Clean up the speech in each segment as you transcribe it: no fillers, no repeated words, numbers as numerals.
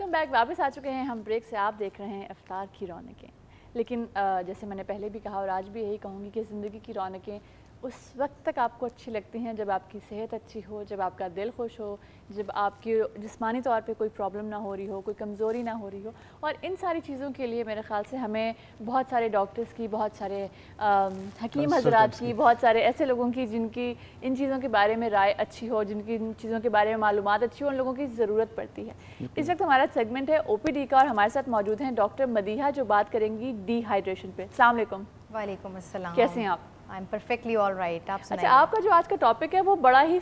Welcome back. वापस आ चुके हैं हम ब्रेक से। आप देख रहे हैं इफ्तार की रौनकें। लेकिन जैसे मैंने पहले भी कहा और आज भी यही कहूँगी कि ज़िंदगी की रौनकें उस वक्त तक आपको अच्छी लगती हैं जब आपकी सेहत अच्छी हो, जब आपका दिल खुश हो, जब आपकी जिस्मानी तौर पे कोई प्रॉब्लम ना हो रही हो, कोई कमज़ोरी ना हो रही हो। और इन सारी चीज़ों के लिए मेरे ख़्याल से हमें बहुत सारे डॉक्टर्स की, बहुत सारे हकीम हज़रात की, बहुत सारे ऐसे लोगों की जिनकी इन चीज़ों के बारे में राय अच्छी हो, जिनकी इन चीज़ों के बारे में मालूमात अच्छी हो, उन लोगों की ज़रूरत पड़ती है। इस वक्त हमारा सेगमेंट है OPD का और हमारे साथ मौजूद हैं डॉक्टर मदीहा जो बात करेंगी डिहाइड्रेशन पे। अस्सलाम वालेकुम। वालेकुम अस्सलाम। कैसे हैं आप? I am perfectly all right. आप सुनाइए। अच्छा, आपका जो आज का टॉपिक है वो बड़ा ही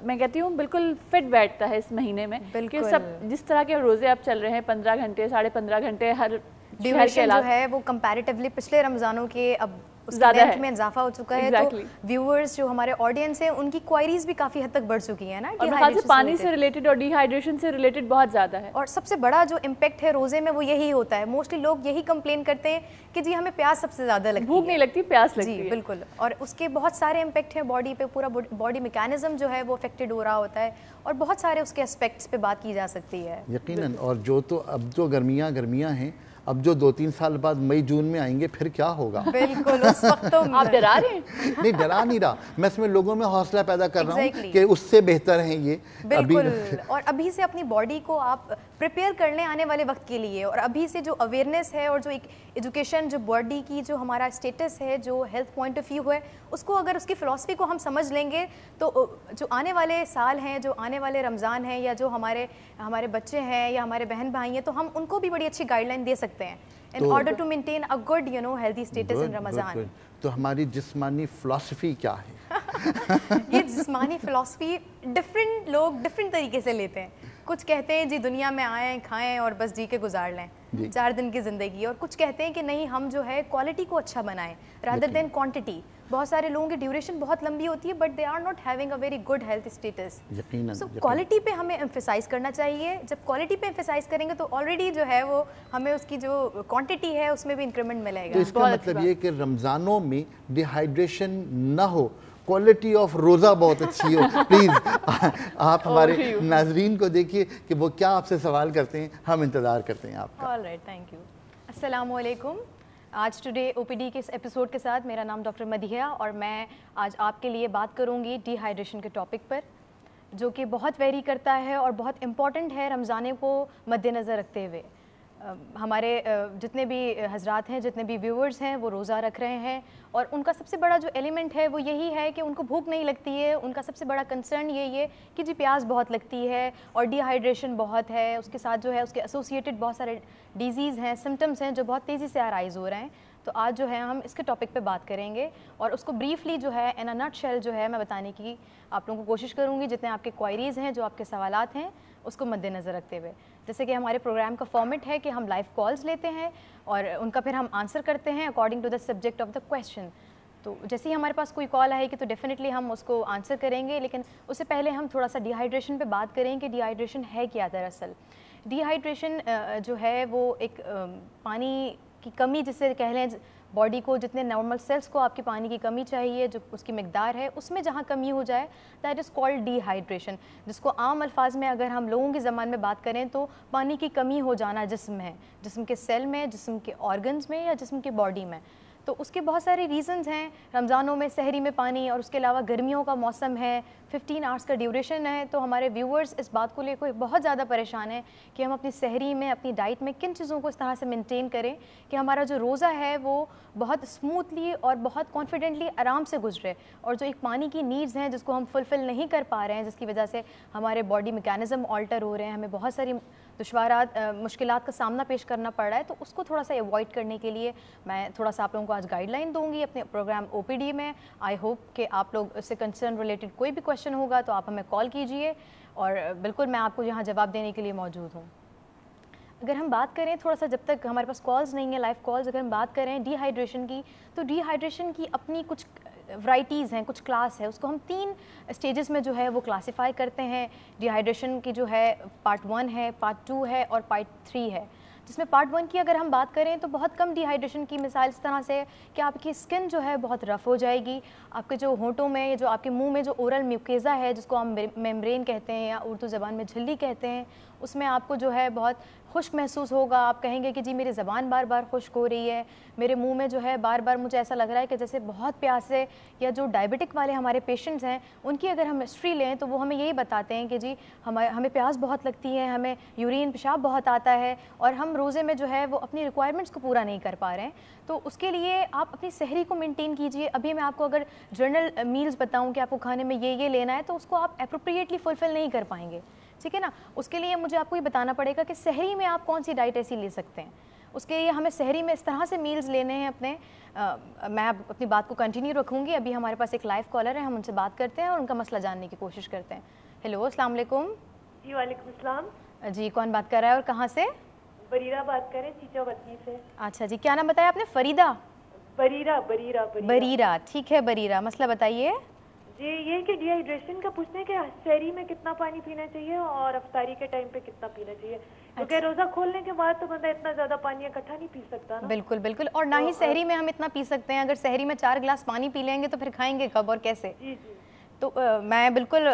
मैं कहती हूँ बिल्कुल फिट बैठता है इस महीने में। बिल्कुल। कि सब जिस तरह के रोज़े अब चल रहे हैं 15 घंटे 15.5 घंटे हर ड्यूरेशन जो है वो कंपैरेटिवली पिछले रमज़ानों के अब ज़्यादा है, में इजाफा हो चुका है। exactly. तो व्यूअर्स जो हमारे ऑडियंस है उनकी क्वायरीज भी काफ़ी हद तक बढ़ चुकी है ना, और से पानी से रिलेटेड और डिहाइड्रेशन से रिलेटेड बहुत ज़्यादा है। और सबसे बड़ा जो इम्पैक्ट है रोज़े में वो यही होता है। मोस्टली लोग यही कंप्लेन करते हैं कि जी हमें प्यास सबसे ज़्यादा लगती है, भूख नहीं लगती, प्यास लगती है। जी बिल्कुल। और उसके बहुत सारे इम्पैक्ट हैं बॉडी पे, पूरा बॉडी मैकेनिज्म जो है वो अफेक्टेड हो रहा होता है और बहुत सारे उसके एस्पेक्ट्स पे बात की जा सकती है यकीनन। और जो तो अब जो गर्मियाँ हैं, अब जो 2-3 साल बाद मई जून में आएंगे फिर क्या होगा? बिल्कुल। उस वक्त तो आप डरा रहे हैं? नहीं, डरा नहीं रहा मैं, इसमें लोगों में हौसला पैदा कर रहा हूँ कि उससे बेहतर है ये। बिल्कुल। और अभी से अपनी बॉडी को आप प्रिपेयर कर लें आने वाले वक्त के लिए। और अभी से जो अवेयरनेस है और जो एक एजुकेशन, जो बॉडी की जो हमारा स्टेटस है, जो हेल्थ पॉइंट ऑफ व्यू है, उसको अगर उसकी फ़िलॉसफी को हम समझ लेंगे तो जो आने वाले साल हैं, जो आने वाले रमज़ान हैं, या जो हमारे बच्चे हैं या हमारे बहन भाई हैं, तो हम उनको भी बड़ी अच्छी गाइडलाइन दे सकते हैं in order to maintain a good healthy status in Ramzan. तो हमारी जिस्मानी फ़िलॉसफी क्या है? ये जिस्मानी फ़िलॉसफी डिफरेंट लोग डिफरेंट तरीके से लेते हैं। कुछ कहते हैं जी दुनिया में आएँ, खाएं और बस जी के गुजार लें 4 दिन की ज़िंदगी। और कुछ कहते हैं कि नहीं, हम जो है क्वालिटी को अच्छा बनाएं रादर देन क्वांटिटी। बहुत सारे लोगों की ड्यूरेशन बहुत लंबी होती है but they are not having a very good health status. So quality पे हमें एम्फेसाइज करना चाहिए। जब क्वालिटी पे एम्फेसाइज करेंगे तो ऑलरेडी जो है वो हमें उसकी जो क्वांटिटी है उसमें भी इंक्रीमेंट मिलेगा। तो इसका मतलब ये कि रमज़ानों में डिहाइड्रेशन ना हो, क्वालिटी ऑफ रोज़ा बहुत अच्छी हो। प्लीज़ आप हमारे नाजरीन को देखिए कि वो क्या आपसे सवाल करते हैं, हम इंतज़ार करते हैं आपका। All right, thank you. अस्सलाम वालेकुम। आज टुडे OPD के इस एपिसोड के साथ मेरा नाम डॉक्टर मदीहा और मैं आज आपके लिए बात करूंगी डिहाइड्रेशन के टॉपिक पर, जो कि बहुत वेरी करता है और बहुत इम्पॉर्टेंट है रमज़ान को मद्देनज़र रखते हुए। हमारे जितने भी हजरात हैं, जितने भी व्यूअर्स हैं, वो रोज़ा रख रहे हैं और उनका सबसे बड़ा जो एलिमेंट है वो यही है कि उनको भूख नहीं लगती है। उनका सबसे बड़ा कंसर्न यही है कि जी प्यास बहुत लगती है और डिहाइड्रेशन बहुत है। उसके साथ जो है उसके एसोसिएटेड बहुत सारे डिजीज़ हैं, सिम्टम्स हैं जो बहुत तेज़ी से अराइज़ हो रहे हैं। तो आज जो है हम इसके टॉपिक पे बात करेंगे और उसको ब्रीफली जो है इन अ नटशेल जो है मैं बताने की आप लोगों को कोशिश करूँगी, जितने आपके क्वायरीज़ हैं, जो आपके सवालात हैं, उसको मद्देनज़र रखते हुए। जैसे कि हमारे प्रोग्राम का फॉर्मेट है कि हम लाइव कॉल्स लेते हैं और उनका फिर हम आंसर करते हैं according to the subject of the question. तो जैसे ही हमारे पास कोई कॉल आएगी तो डेफिनेटली हम उसको आंसर करेंगे, लेकिन उससे पहले हम थोड़ा सा डिहाइड्रेशन पे बात करें कि डिहाइड्रेशन है क्या दरअसल। डिहाइड्रेशन जो है वो एक पानी की कमी जिसे कह लें, बॉडी को जितने नॉर्मल सेल्स को आपकी पानी की कमी चाहिए, जो उसकी मिकदार है उसमें जहाँ कमी हो जाए, दैट इज़ कॉल्ड डिहाइड्रेशन। जिसको आम अल्फाज में अगर हम लोगों की ज़बान में बात करें तो पानी की कमी हो जाना जिस्म में, जिस्म के सेल में, जिस्म के ऑर्गन्स में या जिस्म के बॉडी में। तो उसके बहुत सारे रीज़न्स हैं। रमज़ानों में सहरी में पानी और उसके अलावा गर्मियों का मौसम है, 15 आवर्स का ड्यूरेशन है। तो हमारे व्यूअर्स इस बात को लेकर बहुत ज़्यादा परेशान है कि हम अपनी सहरी में, अपनी डाइट में किन चीज़ों को इस तरह से मेंटेन करें कि हमारा जो रोज़ा है वो बहुत स्मूथली और बहुत कॉन्फिडेंटली आराम से गुजरे। और जो एक पानी की नीड्स हैं जिसको हम फुलफ़िल नहीं कर पा रहे हैं, जिसकी वजह से हमारे बॉडी मैकेनिज़्म ऑल्टर हो रहे हैं, हमें बहुत सारी दुश्वारात मुश्किलात का सामना पेश करना पड़ रहा है। तो उसको थोड़ा सा अवॉइड करने के लिए मैं थोड़ा सा आप लोगों को आज गाइडलाइन दूंगी अपने प्रोग्राम OPD में। आई होप कि आप लोग इससे कंसर्न रिलेटेड कोई भी क्वेश्चन होगा तो आप हमें कॉल कीजिए और बिल्कुल मैं आपको यहाँ जवाब देने के लिए मौजूद हूँ। अगर हम बात करें थोड़ा सा, जब तक हमारे पास कॉल्स नहीं है लाइव कॉल्स, अगर हम बात करें डिहाइड्रेशन की, तो डिहाइड्रेशन की अपनी कुछ वैराइटीज़ हैं, कुछ क्लास है। उसको हम 3 स्टेजेस में जो है वो क्लासिफाई करते हैं। डिहाइड्रेशन की जो है पार्ट 1 है, पार्ट 2 है और पार्ट 3 है। جس میں پارٹ 1 کی اگر ہم بات کریں تو بہت کم ڈیہائیڈریشن کی مثال اس طرح سے کہ آپ کی اسکن جو ہے بہت رف ہو جائے گی، آپ کے جو ہونٹوں میں یا جو آپ کے منہ میں جو اورل میوکیزا ہے جس کو ہم میمبرین کہتے ہیں یا اردو زبان میں جھلی کہتے ہیں، اس میں آپ کو جو ہے بہت خشک محسوس ہوگا. آپ کہیں گے کہ جی میری زبان بار بار خشک ہو رہی ہے، میرے منہ میں جو ہے بار بار مجھے ایسا لگ رہا ہے کہ جیسے بہت پیاس ہے. یا جو ڈائبٹک والے ہمارے پیشنٹس ہیں ان کی اگر ہم ہسٹری لیں تو وہ ہمیں یہی بتاتے ہیں کہ جی ہمیں پیاس بہت لگتی ہے، ہمیں یورین پیشاب بہت آتا ہے اور ہم روزے میں جو ہے وہ اپنی ریکوائرمنٹس کو پورا نہیں کر پا رہے ہیں. تو اس کے لیے آپ اپنی سحری کو مینٹین کیجئے. ابھی میں آپ کو اگر جنرل میلز بتاؤں کہ آپ کو کھانے میں یہ لینا ہے تو اس کو آپ اپروپریٹلی فلفل نہیں کر پائیں گے، ٹھیک ہے نا. اس کے لیے مجھے آپ کو یہ بتانا پڑے گا کہ سحری میں آپ کون سی ڈائٹ ایسی لے سکتے ہیں. اس کے لیے ہمیں سحری میں اس طرح سے میلز لینے ہیں اپنے. میں اپنی بات کو کنٹینیو رکھوں گی. ابھی ہمارے پاس ایک لائیو کالر ہے، ہم ان سے بات کرتے ہیں اور ان کا مسئلہ جاننے کی کوشش کرتے ہیں. ہیلو، السلام علیکم. جی وعلیکم السلام. جی کون بات کر رہا ہے اور کہاں سے؟ بریرہ بات کر رہے ہیں، چیچا وطنی سے. اچھا جی، کیا نام بتایا آپ نے؟ فریدہ؟ بریرہ. ٹھیک ہے بریرہ، مسئلہ بتائیے. جی یہ کہ ڈی ہائیڈریشن کا پوچھنا ہے کہ سحری میں کتنا پانی پینا چاہیے اور افطاری کے ٹائم پہ کتنا پینا چاہیے، کیونکہ روزہ کھولنے کے بعد تو بندہ اتنا زیادہ پانی اکٹھا نہیں پی سکتا نا. بالکل بالکل، اور نہ ہی سحری میں ہم اتنا پی سکتے ہیں. اگر سحری میں 4 گلاس پانی پی لیں گے تو پھر کھائیں گے کب اور کیسے؟ جی جی. تو میں بالکل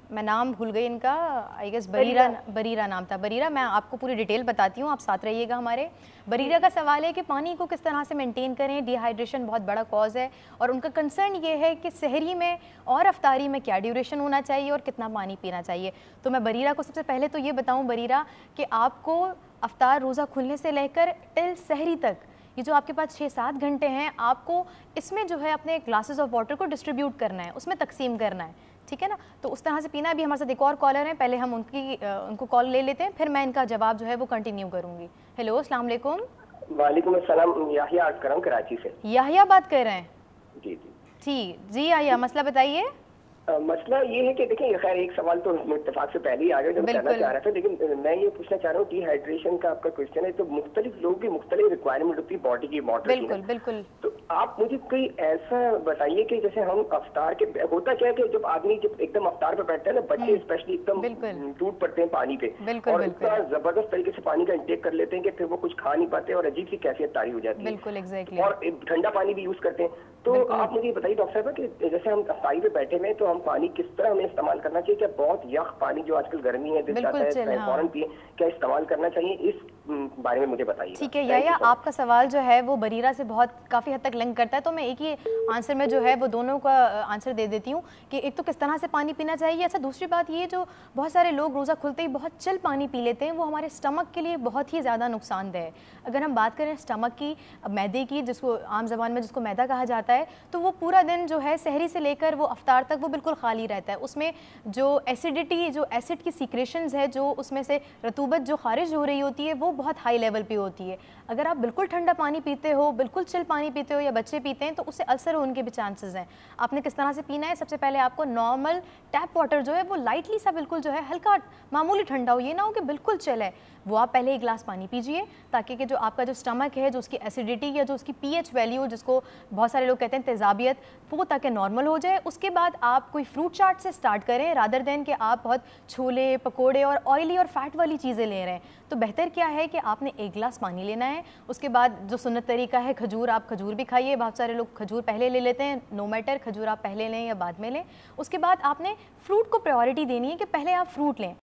میں نام بھول گئی ان کا، آئی گیس بریرہ نام تھا. بریرہ، میں آپ کو پوری ڈیٹیل بتاتی ہوں، آپ ساتھ رہیے گا ہمارے. بریرہ کا سوال ہے کہ پانی کو کس طرح سے مینٹین کریں. ڈی ہائیڈریشن بہت بڑا کاز ہے اور ان کا کنسرن یہ ہے کہ سحری میں اور افطاری میں کیا ڈیوریشن ہونا چاہیے اور کتنا پانی پینا چاہیے. تو میں بریرہ کو سب سے پہلے تو یہ بتاؤں بریرہ کہ آپ کو افطار روزہ کھلنے سے لے کر ٹل سحری تک، یہ جو آپ کے پاس 6-7 گھنٹے ہیں، آپ کو اس میں جو ہے اپنے گلاسز آف واٹر کو ڈسٹریبیوٹ کرنا ہے، اس میں تقسیم کرنا ہے، ٹھیک ہے نا. تو اس طرح سے پینا. ابھی ہمارے ساتھ ایک اور کالر ہیں، پہلے ہم ان کو کال لے لیتے ہیں، پھر میں ان کا جواب جو ہے وہ کنٹینیو کروں گی. ہیلو، السلام علیکم. وعلیکم السلام. یحییٰ عرض کر رہا ہوں کراچی سے. یحییٰ بات کر رہے ہیں؟ جی جی یحییٰ، مسئلہ بتائیے. مسئلہ یہ ہے کہ دیکھیں خیر ایک سوال تو اتفاق سے پہلے ہی آ گیا جو میں کہنا چاہ رہا تھا، لیکن میں یہ پوچھنا چاہ رہا ہوں ڈی ہائیڈریشن کا آپ کا کوشچن ہے تو مختلف لوگ کی مختلف ریکوائرمنٹ ہوتی ہے باڈی کی واٹر کی. بالکل. تو آپ مجھے کوئی ایسا بتائیے کہ جیسے ہم افطار کے ہوتا کیا ہے کہ جب آدمی جب ایک دم افطار پہ بیٹھتا ہے نا، بچے اسپیشلی ایک دم ٹوٹ پڑتے ہیں پانی پہ اور اتنا زبردست طریقے سے پانی کا انٹیک کر لیتے ہیں کہ پھر وہ کچھ کھا نہیں پاتے اور عجیب سی کیفیت طاری ہو جاتی ہے. بالکل ایگزیکٹلی. اور ٹھنڈا پانی بھی یوز کرتے ہیں. تو آپ مجھے بتائیے ڈاکٹر صاحب کہ جیسے ہم افطاری پہ بیٹھے ہوئے تو ہم پانی کس طرح ہمیں استعمال کرنا چاہیے؟ کیا بہت یخ پانی جو آج کل گرمی ہے دل چاہتا ہے فوراً پیے، کیا استعمال کرنا چاہیے؟ اس بارے میں مجھے بتائیے. ٹھیک ہے یحییٰ، آپ کا سوال جو ہے وہ بریرہ سے کافی حد تک لنک کرتا ہے، تو میں ایک ہی آنسر میں جو ہے وہ دونوں کا آنسر دے دیتی ہوں کہ ایک تو کس طرح سے پانی پینا چاہیے. اچھا، دوسری بات یہ جو بہت سارے لوگ روزہ کھلتے ہی بہت چل پانی پی لیتے ہیں، وہ ہمارے اسٹمک کے لیے بہت ہی زیادہ نقصان دہ ہے. اگر ہم بات کریں اسٹمک کی، میدے کی، جس کو عام زبان میں جس کو میدا کہا جاتا ہے، تو وہ پورا دن جو ہے سحری سے لے کر وہ افطار تک وہ بالکل خالی رہتا ہے. اس میں جو ایسیڈیٹی، جو ایسڈ کی سیکریشنز ہے، جو اس میں سے رطوبت جو خارج ہو رہی ہوتی ہے وہ بہت ہائی لیول پہ ہوتی ہے. اگر آپ بالکل ٹھنڈا پانی پیتے ہو، بالکل چل پانی پیتے ہو یا بچے پیتے ہیں تو اس سے السر ہونے کے بھی چانسز ہیں. آپ نے کس طرح سے پینا ہے؟ سب سے پہلے آپ کو نارمل ٹیپ واٹر جو ہے وہ لائٹلی سا بالکل جو ہے ہلکا معمولی ٹھنڈا ہو، یہ نہ ہو کہ بالکل چل ہے، وہ آپ پہلے ایک گلاس پانی پیجئے تاکہ کہ جو آپ کا جو اسٹمک ہے، جو اس کی ایسیڈیٹی یا جو اس کی پی ایچ ویلیو جس کو بہت سارے لوگ کہتے ہیں تیزابیت، وہ تاکہ نارمل ہو جائے. اس کے بعد آپ کوئی فروٹ چاٹ سے سٹارٹ کریں رادر دین کہ آپ بہت چھولے پکوڑے اور آئلی اور فیٹ والی چیزیں لے رہے ہیں. تو بہتر کیا ہے کہ آپ نے ایک گلاس پانی لینا ہے. اس کے بعد جو سنت طریقہ ہے کھجور، آپ کھجور بھی کھائیے. بہت سارے لوگ کھجور پہلے لے لیتے ہیں، نو میٹر، کھجور آپ پہلے لیں یا بعد میں لیں. اس کے بعد آپ نے فروٹ کو پریورٹی دینی ہے کہ پہلے آپ فروٹ لیں.